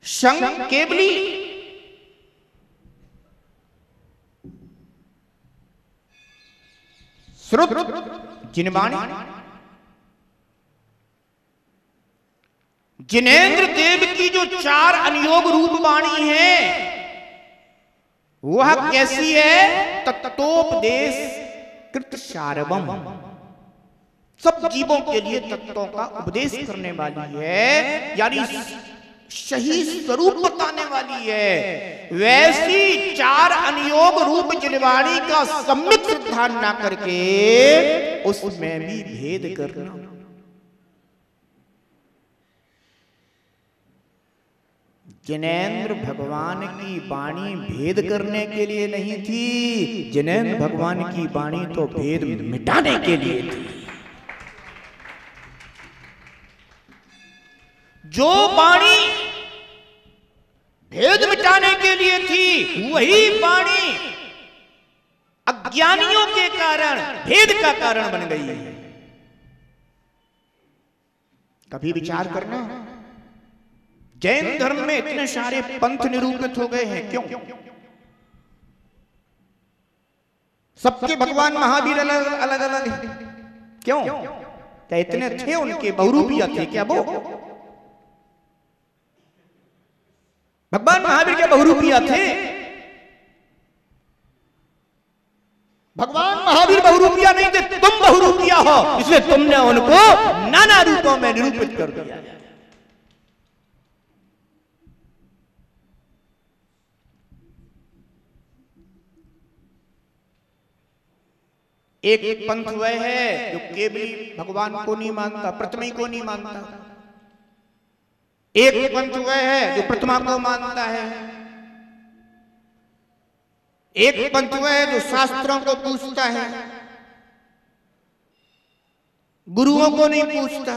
संग केवली श्रुत जिनवाणी जिनेन्द्र देव की जो चार अनियोग रूप वाणी है वह कैसी है? तत्वोपदेश कृत सारवम, सब जीवों के लिए तत्वों का उपदेश करने वाली है, यानी सही स्वरूप बताने वाली है। वैसी चार अनियोग रूप जिनवाणी का सम्यक सिद्धांत ना करके उसमें भी भेद करना। जिनेन्द्र भगवान की वाणी भेद करने के लिए नहीं थी, जिनेन्द्र भगवान की वाणी तो भेद मिटाने के लिए थी। जो वाणी भेद मिटाने के लिए थी वही वाणी अज्ञानियों के कारण भेद का कारण बन गई है। कभी विचार करना, जैन धर्म में इतने सारे पंथ निरूपित हो गए हैं, क्यों? सबके भगवान महावीर अलग अलग अलग है, क्यों? क्या इतने थे उनके बहुरूपिया थे क्या वो? भगवान महावीर के बहुरूपिया थे? भगवान महावीर बहुरूपिया नहीं थे, तुम बहुरूपिया हो, इसलिए तुमने उनको नाना रूपों में निरूपित कर दिया। एक पंथ वह है जो केवली भगवान को नहीं मानता, प्रतिमा को नहीं मानता। एक पंथ वह है जो प्रतिमा को मानता है। एक पंथ वह है जो शास्त्रों को पूछता है, गुरुओं को नहीं पूछता।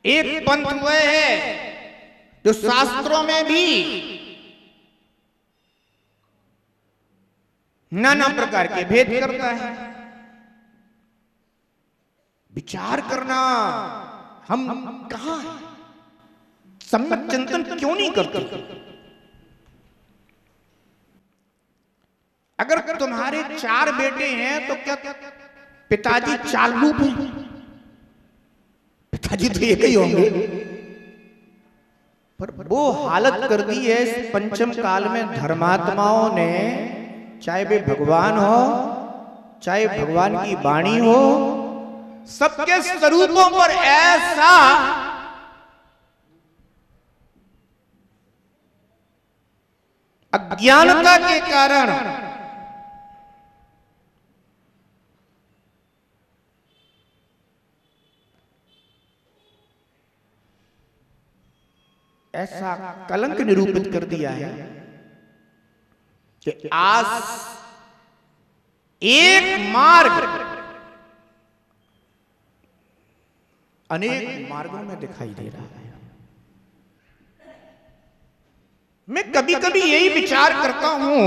एक पंथ वह है जो शास्त्रों में भी नाना प्रकार के भेद करता है। विचार करना, हम कहां हैं? सम्यक चिंतन क्यों नहीं करते? अगर तुम्हारे चार बेटे हैं तो क्या पिताजी चार रूप हैं? पिताजी तो एक ही होंगे, पर वो हालत कर दी है इस पंचम काल में धर्मात्माओं ने, चाहे वे भगवान हो चाहे भगवान की वाणी हो, सबके स्वरूपों पर ऐसा अज्ञानता के कारण ऐसा कलंक निरूपित कर दिया है कि आज एक मार्ग अनेक मार्गों में दिखाई दे रहा है। मैं कभी कभी यही विचार करता हूं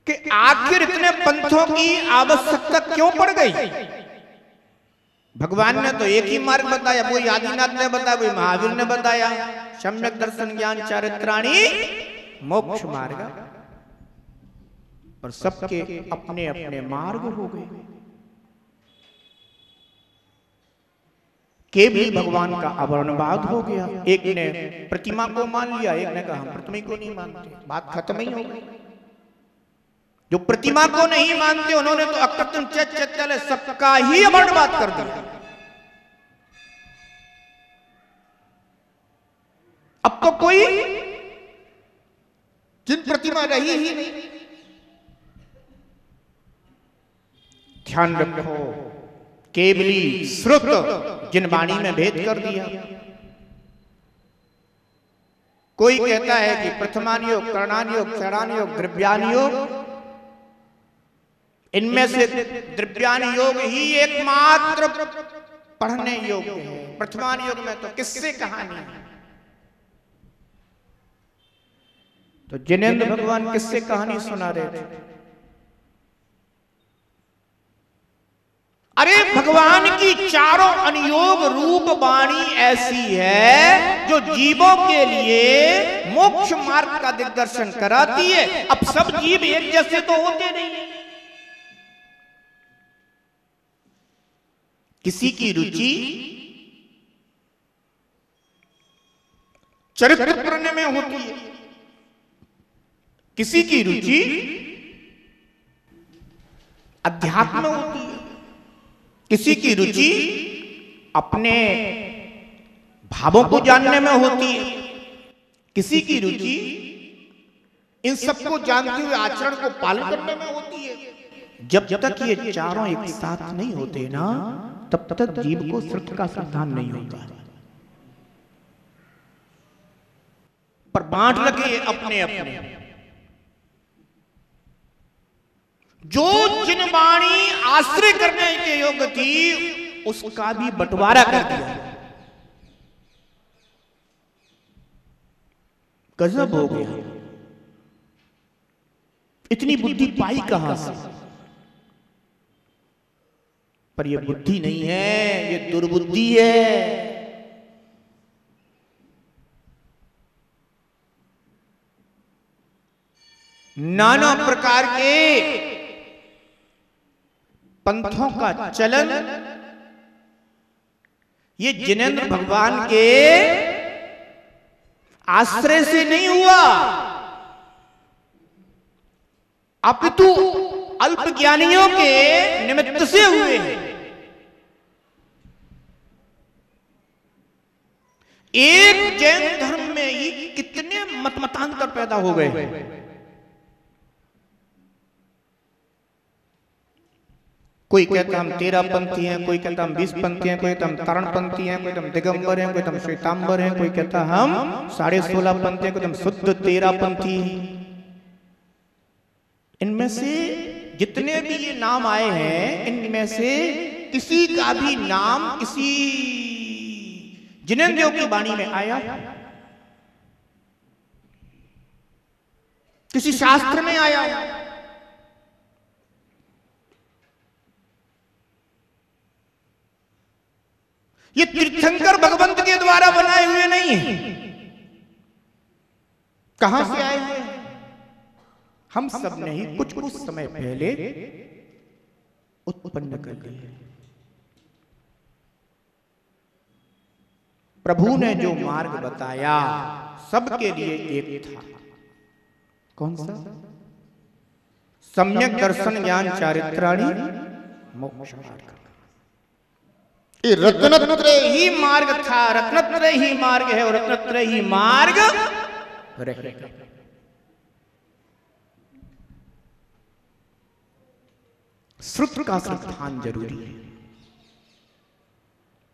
कि आखिर इतने पंथों की आवश्यकता क्यों पड़ गई? भगवान ने तो एक ही मार्ग बताया, वो आदिनाथ ने बताया, वो महावीर ने बताया, सम्यक दर्शन ज्ञान चारित्राणी मोक्ष मार्ग। पर सबके अपने अपने मार्ग हो गए। केवल भगवान का अवर्णवाद हो गया। एक ने प्रतिमा को मान लिया, एक ने कहा हम प्रतिमा को नहीं मानते। बात खत्म ही हो गई। जो प्रतिमा को नहीं मानते उन्होंने तो अकृत्रिम चैतन्य सबका ही अवर्णवाद कर दिया। अब तो कोई जिन प्रतिमा रही ही नहीं। ध्यान रखो, केवली श्रुत जिनवाणी में भेद कर दिया। कोई कहता है कि प्रथमान योग, करणान योग, चरणान योग, द्रव्यान योग, इनमें से द्रव्यान योग ही एकमात्र पढ़ने योग्य है। प्रथमान योग में तो किससे कहानी है? तो जिनेन्द्र भगवान किससे कहानी सुना रहे थे? अरे भगवान की चारों अनियोग रूप वाणी ऐसी है जो जीवों के लिए मोक्ष मार्ग का दिग्दर्शन कराती है। अब सब जीव एक जैसे तो होते नहीं, किसी की रुचि चरित्र करने में होती है, किसी की रुचि अध्यात्म में होती है, किसी की रुचि अपने भावों को जानने में होती है, किसी की रुचि इन सबको जानते हुए आचरण को पालन करने में होती है। जब तक ये चारों एक साथ नहीं होते ना, तब तक जीव को सत्य का सिद्धांत नहीं होता। पर बांट लगे अपने अपने, जो जिन वाणी आश्रय करने के योग्य थी उसका भी बंटवारा कर दिया। गजब हो गया। इतनी बुद्धि पाई कहां से? पर यह बुद्धि नहीं है, यह दुर्बुद्धि है। नाना प्रकार के पंथों का चलन ये जिनेंद्र भगवान के आश्रय से नहीं हुआ, अपितु अल्पज्ञानियों के निमित्त से हुए हैं। एक जैन धर्म में ही कितने मतमतांतर पैदा हो गए। कोई कहता हम 13 पंथी हैं, कोई कहता हम 20 पंथी हैं, कोई कहता हम तरण पंथी हैं, कोई कहता हम दिगंबर हैं, कोई कहता हम श्वेतांबर हैं, कोई कहता हम 16.5 पंथी हैं, कोई कहता हम शुद्ध 13 पंथी। इनमें से जितने भी ये नाम आए हैं, इनमें से किसी का भी नाम किसी जिनेंद्रियों की वाणी में आया, किसी शास्त्र में आया? ये तीर्थंकर भगवंत के द्वारा बनाए हुए नहीं है। कहां से आए हुए? हम सब ने ही कुछ कुछ समय पहले उत्पन्न कर दिए। प्रभु ने जो मार्ग बताया सबके लिए एक था। कौन सा? सम्यक दर्शन ज्ञान चारित्राणि मोक्ष मार्ग। ये रत्नत्रय ही मार्ग था, रत्नत्रय ही मार्ग है और रत्नत्रय ही मार्ग रहेगा। श्रुत का सिद्धांत जरूरी है।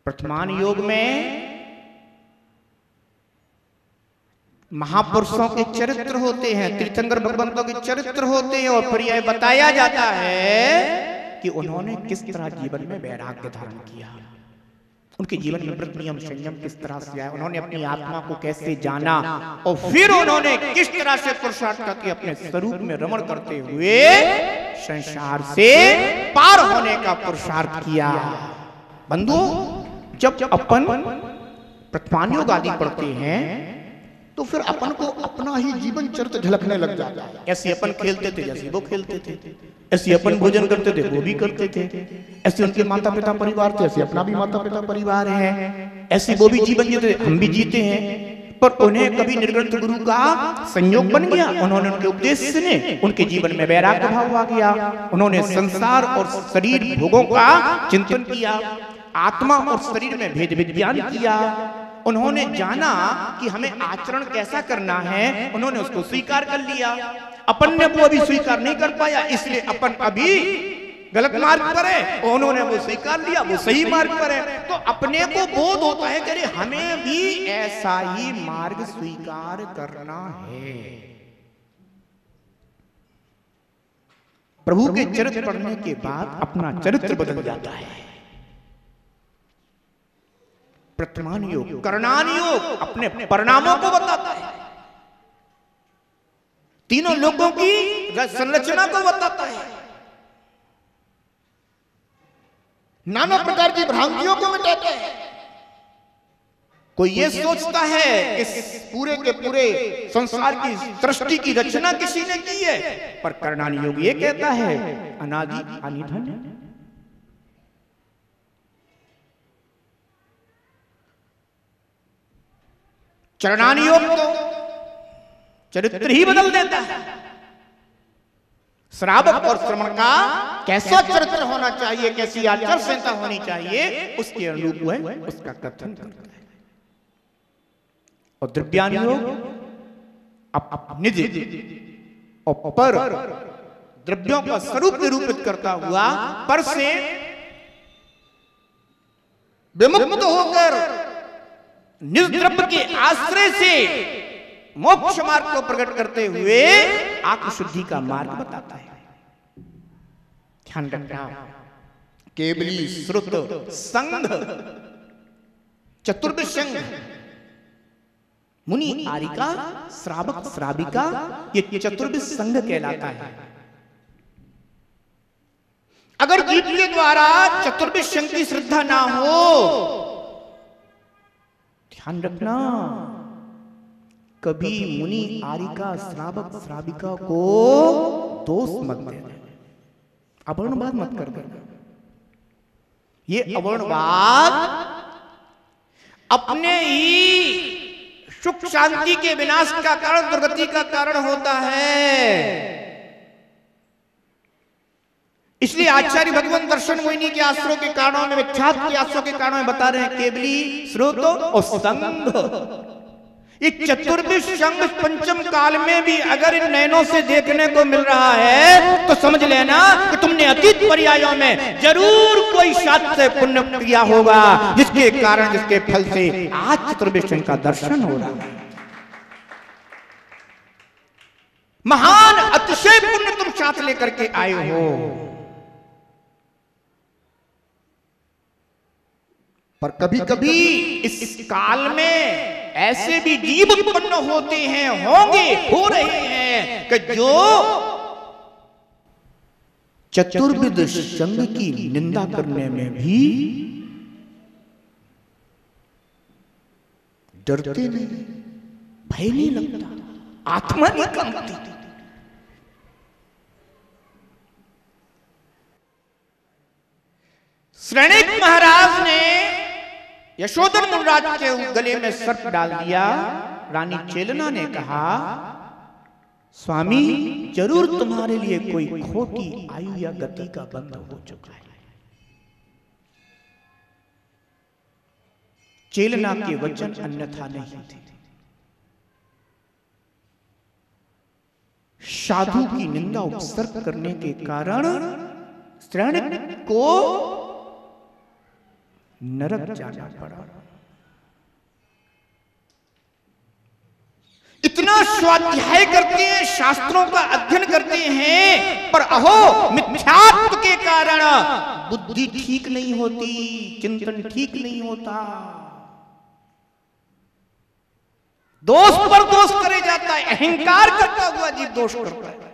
वर्तमान योग में महापुरुषों के चरित्र होते हैं, तीर्थंकर भगवंतों के चरित्र होते हैं, और फिर यह बताया जाता है कि उन्होंने किस तरह जीवन में वैराग्य धारण किया, उनके जीवन में व्रत नियम संयम किस तरह से आया, उन्होंने अपनी आत्मा को कैसे जाना, और फिर उन्होंने किस तरह से पुरुषार्थ करके अपने स्वरूप में रमण करते हुए संसार से पार होने का पुरुषार्थ किया। बंधु, जब अपन प्रतिमान योग आदि पढ़ते हैं तो फिर अपन को अपना ही जीवन चरित्र झलकने लग जाता है। ऐसे अपन खेलते थे जैसे वो खेलते थे, ऐसे अपन भोजन करते थे वो भी करते थे, ऐसे उनके माता पिता परिवार थे, ऐसे अपना भी माता पिता परिवार है, ऐसे वो भी जीवन जीते, हम भी जीते हैं। पर उन्हें कभी निर्ग्रंथ गुरु का संयोग बन गया, उन्होंने उनके उपदेश सुने, उनके जीवन में वैराग्य भाव आ गया, उन्होंने संसार और शरीर भोगों का चिंतन किया, आत्मा और शरीर में भेद विज्ञान किया, उन्होंने जाना कि हमें आचरण कैसा करना है, उन्होंने उसको स्वीकार कर लिया। अपन ने वो अभी स्वीकार नहीं कर पाया, इसलिए अपन अभी गलत मार्ग पर है, और उन्होंने वो स्वीकार लिया, वो सही मार्ग पर है। तो अपने को बोध होता है कि हमें भी ऐसा ही मार्ग स्वीकार करना है। प्रभु के चरित्र पढ़ने के बाद अपना चरित्र बदल जाता है। वर्तमान योग, करणान योग अपने परिणामों को बताता है, तीनों लोगों की संरचना को बताता है। नाना प्रकार की भ्रांतियों को मिटाता है। कोई ये सोचता है कि पूरे के पूरे संसार की सृष्टि की रचना किसी ने की है, पर करणानी योग ये कहता है अनादि अनिधन। चरणानी योग तो चरित्र ही बदल देता है। श्रावक और श्रवण का कैसा चरित्र होना चाहिए, कैसी आचार संहिता होनी चाहिए, उसके अनुरूप है उसका कथन करता है। और द्रव्यान योग निज और पर द्रव्यों का स्वरूप निरूपित करता हुआ पर से विमुक्त होकर निज द्रव्य के आश्रय से मोक्ष मार्ग को प्रकट करते हुए आत्मशुद्धि का मार्ग बताता है। ध्यान रखना, केवली श्रुत संघ चतुर्थ संघ मुनि आरिका श्रावक श्राविका ये चतुर्विध संघ कहलाता है। अगर जीव के द्वारा चतुर्विध संघ की श्रद्धा ना हो, ध्यान रखना, कभी मुनि आरिका श्रावक श्राविका को दोष मत देना, अवर्णवाद मत कर देना। ये अवर्णवाद अपने ही सुख शांति के विनाश का कारण, दुर्गति का कारण होता है। इसलिए आचार्य भगवान दर्शन मोहिनी के आश्रयों के कारणों में, विख्यात के आश्रयों के कारणों में बता रहे हैं केवली स्रोत और संघ। ये चतुर्विध संघ पंचम काल में भी अगर इन नयनों से देखने को मिल रहा है तो समझ लेना कि तुमने अतीत पर्यायों में जरूर कोई शास्त्र पुण्य किया होगा, जिसके कारण, जिसके फल से आज चतुर्विध संघ का दर्शन हो रहा है। महान अतिशय पुण्य तुम साथ लेकर के आए हो, पर कभी कभी इस काल में ऐसे भी जीव उत्पन्न होते हैं, होंगे, हो रहे हैं कि जो चतुर्विध संघ की निंदा करने में भी डरते नहीं, भय नहीं लगता, आत्मा नहीं कांपती। श्रेणिक महाराज ने यशोधर मुनिराज के गले में सर्प डाल दिया। रानी चेलना ने कहा, स्वामी जरूर तुम्हारे लिए कोई खोटी आयु या गति का बंध हो चुका है। चेलना के वचन अन्यथा नहीं थे। साधु की निंदा उपसर्ग करने के कारण श्रेणिक को नरक जाना पड़ा। इतना स्वाध्याय करते हैं, शास्त्रों का अध्ययन करते हैं, पर अहो मिथ्यात्व के कारण बुद्धि ठीक नहीं होती, चिंतन ठीक नहीं होता, दोष पर दोष करे जाता है, अहंकार करता हुआ जीव दोष करता है।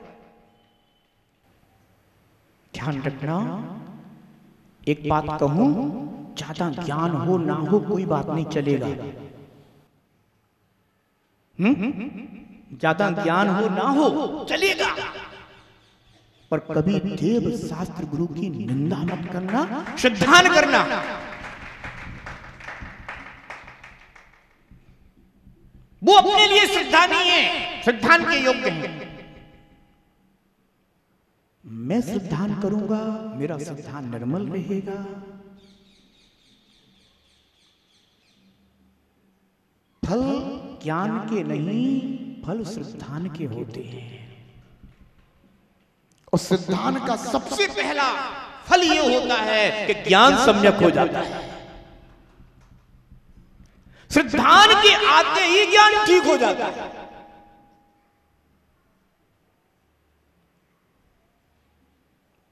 ध्यान रखना, एक बात कहूं, ज्यादा ज्ञान हो ना हो कोई बात नहीं चलेगा। ज्यादा ज्ञान हो ना हो चलेगा, पर कभी देव शास्त्र गुरु की निंदा मत करना, श्रद्धान करना। वो अपने लिए श्रद्धा नहीं है, श्रद्धान के योग्य है। मैं श्रद्धान करूंगा, मेरा श्रद्धान निर्मल रहेगा। फल ज्ञान के नहीं, फल श्रद्धान के होते हैं। और श्रद्धान का सबसे पहला फल यह होता है कि ज्ञान सम्यक हो जाता है। श्रद्धान के आते ही ज्ञान ठीक हो जाता है।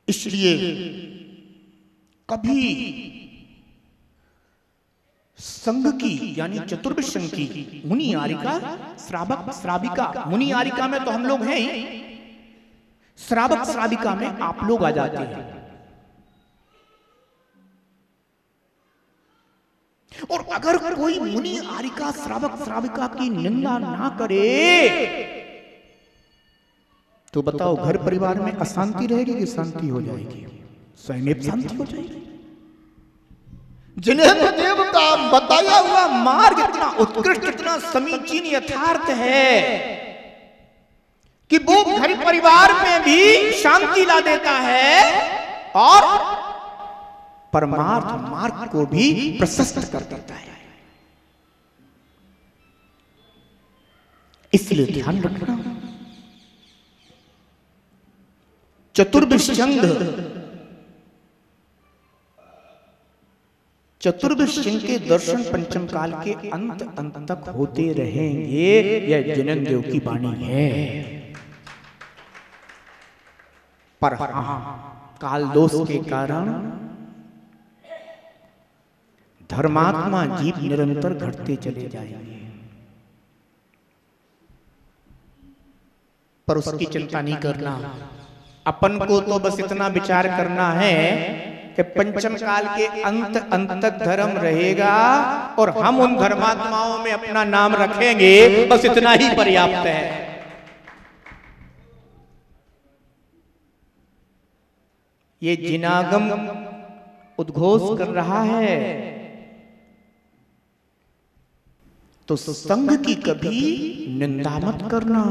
इसलिए कभी संघ की यानी चतुर्विध संघ की मुनि आरिका श्रावक श्राविका, मुनि आरिका में तो हम लोग हैं ही, श्रावक श्राविका में आप लोग आ जाते हैं। और अगर कोई मुनि आरिका श्रावक श्राविका की निंदा ना करे तो बताओ घर परिवार में अशांति रहेगी कि शांति हो जाएगी? स्वयं शांति हो जाएगी। जिन्हें देव का बताया हुआ मार्ग इतना उत्कृष्ट, इतना समीचीन, यथार्थ है कि वो घर परिवार में भी शांति ला देता है और परमार्थ मार्ग को भी प्रशस्त कर देता है। इसलिए ध्यान रखना, चतुर्विशंग के दर्शन पंचम काल के अंत तक होते रहेंगे। यह जनन देव की वाणी है। पर हाँ, काल दोष के कारण धर्मात्मा जीव निरंतर घटते चले जाएंगे, पर उसकी चिंता नहीं करना। अपन को तो बस इतना विचार करना है कि पंचम काल के अंत तक धर्म रहेगा और हम उन धर्मात्माओं में अपना नाम रखेंगे, बस इतना ही पर्याप्त है। ये जिनागम उद्घोष कर रहा है तो संघ की कभी निंदा मत करना।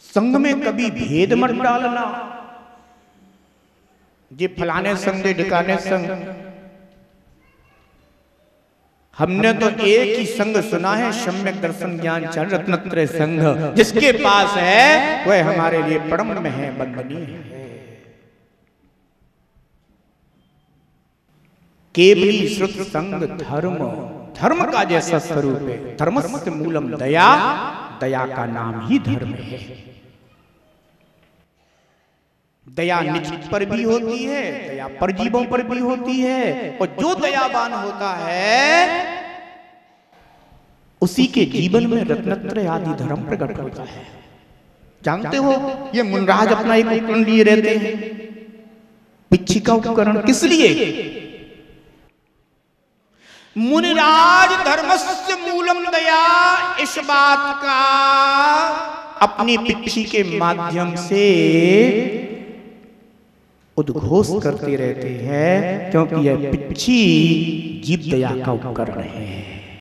संघ में कभी भेद मत डालना, ये फलाने संघ ढिकाने संघ। हमने तो एक ही संघ सुना है, सम्यक दर्शन ज्ञान चरण रत्नत्रय संघ। जिसके पास है वह हमारे लिए परम में है, बंदनीय है। केवली श्रुत संघ धर्म, धर्म का जैसा स्वरूप है। धर्मस्य मूलम दया, दया का नाम ही धर्म है। दया निज पर भी होती है, दया परजीवों पर भी होती है, और जो दयावान होता है उसी के जीवन में रत्नत्रय आदि धर्म प्रकट होता है। जानते हो, ये मुनराज अपना एक उपकरण लिए रहते हैं। पिच्छी का उपकरण किस लिए? मुनिराज धर्मस्य मूलम दया, इस बात का अपनी पिच्छी के माध्यम से उद्घोष करते रहते हैं, क्योंकि यह पिच्छी जीव दया का उपकरण है।